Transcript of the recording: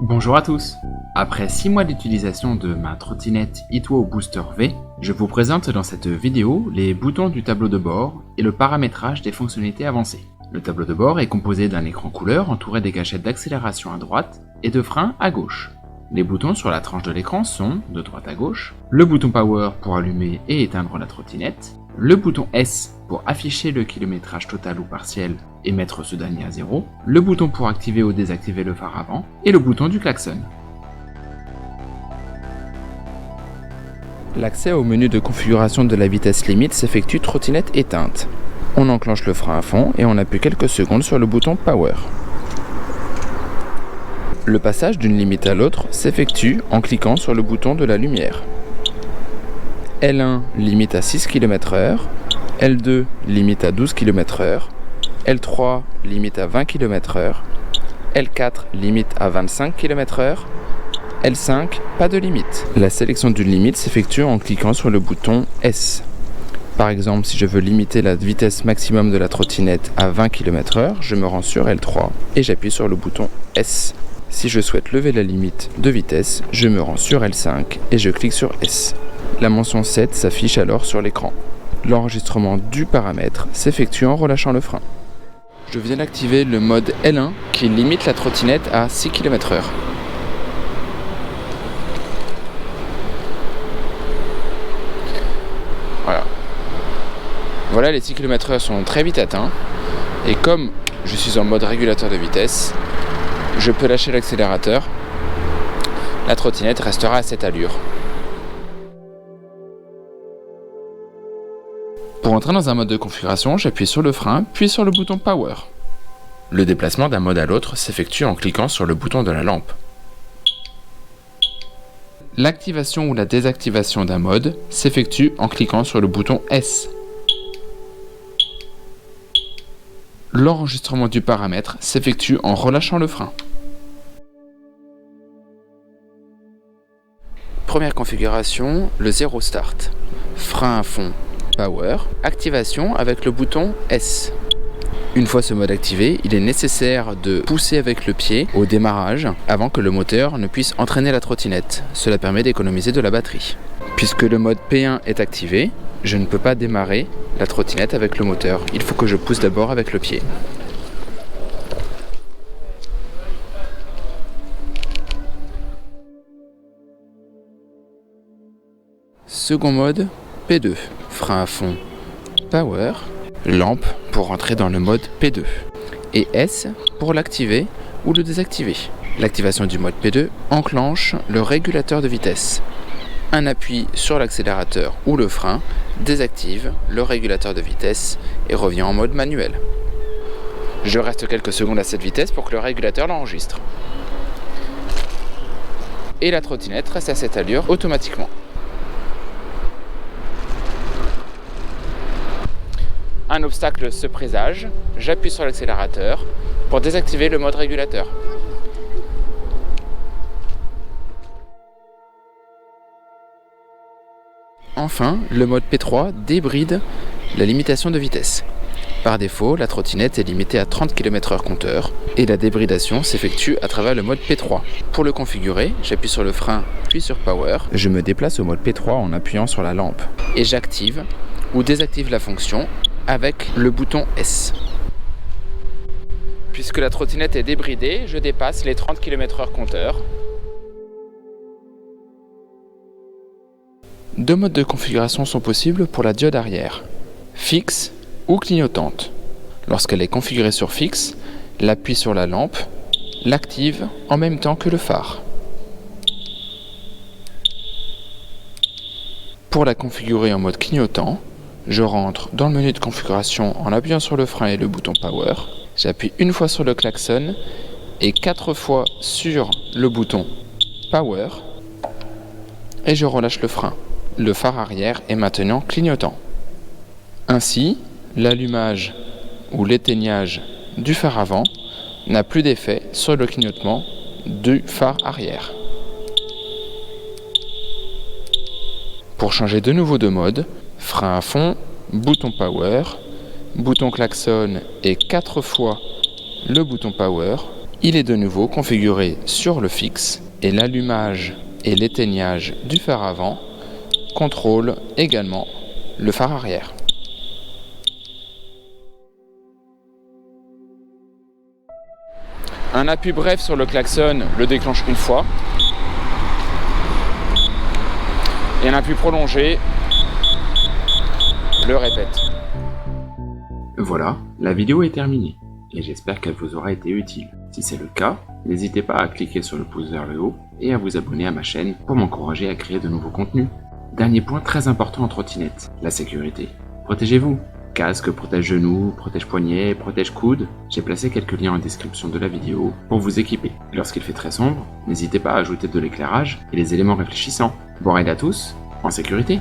Bonjour à tous. Après 6 mois d'utilisation de ma trottinette Itwo Booster V, je vous présente dans cette vidéo les boutons du tableau de bord et le paramétrage des fonctionnalités avancées. Le tableau de bord est composé d'un écran couleur entouré des gâchettes d'accélération à droite et de frein à gauche. Les boutons sur la tranche de l'écran sont, de droite à gauche, le bouton Power pour allumer et éteindre la trottinette, le bouton S pour afficher le kilométrage total ou partiel et mettre ce dernier à 0, le bouton pour activer ou désactiver le phare avant, et le bouton du klaxon. L'accès au menu de configuration de la vitesse limite s'effectue trottinette éteinte. On enclenche le frein à fond et on appuie quelques secondes sur le bouton Power. Le passage d'une limite à l'autre s'effectue en cliquant sur le bouton de la lumière. L1 limite à 6 km/h, L2 limite à 12 km/h, L3 limite à 20 km/h, L4 limite à 25 km/h, L5 pas de limite. La sélection d'une limite s'effectue en cliquant sur le bouton S. Par exemple, si je veux limiter la vitesse maximum de la trottinette à 20 km/h, je me rends sur L3 et j'appuie sur le bouton S. Si je souhaite lever la limite de vitesse, je me rends sur L5 et je clique sur S. La mention 7 s'affiche alors sur l'écran. L'enregistrement du paramètre s'effectue en relâchant le frein. Je viens d'activer le mode L1 qui limite la trottinette à 6 km/h. Voilà, les 6 km/h sont très vite atteints. Et comme je suis en mode régulateur de vitesse, je peux lâcher l'accélérateur. La trottinette restera à cette allure. Pour entrer dans un mode de configuration, j'appuie sur le frein, puis sur le bouton Power. Le déplacement d'un mode à l'autre s'effectue en cliquant sur le bouton de la lampe. L'activation ou la désactivation d'un mode s'effectue en cliquant sur le bouton S. L'enregistrement du paramètre s'effectue en relâchant le frein. Première configuration, le 0 start. Frein à fond, Power, activation avec le bouton S. Une fois ce mode activé, il est nécessaire de pousser avec le pied au démarrage avant que le moteur ne puisse entraîner la trottinette. Cela permet d'économiser de la batterie. Puisque le mode P1 est activé, je ne peux pas démarrer la trottinette avec le moteur. Il faut que je pousse d'abord avec le pied. Second mode, P2. Frein à fond, Power, lampe pour entrer dans le mode P2. Et S pour l'activer ou le désactiver. L'activation du mode P2 enclenche le régulateur de vitesse. Un appui sur l'accélérateur ou le frein désactive le régulateur de vitesse et revient en mode manuel. Je reste quelques secondes à cette vitesse pour que le régulateur l'enregistre. Et la trottinette reste à cette allure automatiquement. Un obstacle se présage, j'appuie sur l'accélérateur pour désactiver le mode régulateur. Enfin, le mode P3 débride la limitation de vitesse. Par défaut, la trottinette est limitée à 30 km/h compteur et la débridation s'effectue à travers le mode P3. Pour le configurer, j'appuie sur le frein puis sur Power. Je me déplace au mode P3 en appuyant sur la lampe et j'active ou désactive la fonction avec le bouton S. Puisque la trottinette est débridée, je dépasse les 30 km/h compteur. Deux modes de configuration sont possibles pour la diode arrière, fixe ou clignotante. Lorsqu'elle est configurée sur fixe, l'appui sur la lampe l'active en même temps que le phare. Pour la configurer en mode clignotant, je rentre dans le menu de configuration en appuyant sur le frein et le bouton Power. J'appuie une fois sur le klaxon et 4 fois sur le bouton Power et je relâche le frein. Le phare arrière est maintenant clignotant. Ainsi, l'allumage ou l'éteignage du phare avant n'a plus d'effet sur le clignotement du phare arrière. Pour changer de nouveau de mode, frein à fond, bouton Power, bouton klaxon et 4 fois le bouton Power, Il est de nouveau configuré sur le fixe et l'allumage et l'éteignage du phare avant contrôle également le phare arrière. Un appui bref sur le klaxon le déclenche une fois et un appui prolongé le répète. Voilà, la vidéo est terminée et j'espère qu'elle vous aura été utile. Si c'est le cas, n'hésitez pas à cliquer sur le pouce vers le haut et à vous abonner à ma chaîne pour m'encourager à créer de nouveaux contenus. Dernier point très important en trottinette, la sécurité. Protégez-vous. Casque, protège-genoux, protège-poignets, protège-coudes. J'ai placé quelques liens en description de la vidéo pour vous équiper. Lorsqu'il fait très sombre, n'hésitez pas à ajouter de l'éclairage et des éléments réfléchissants. Bon ride à tous, en sécurité.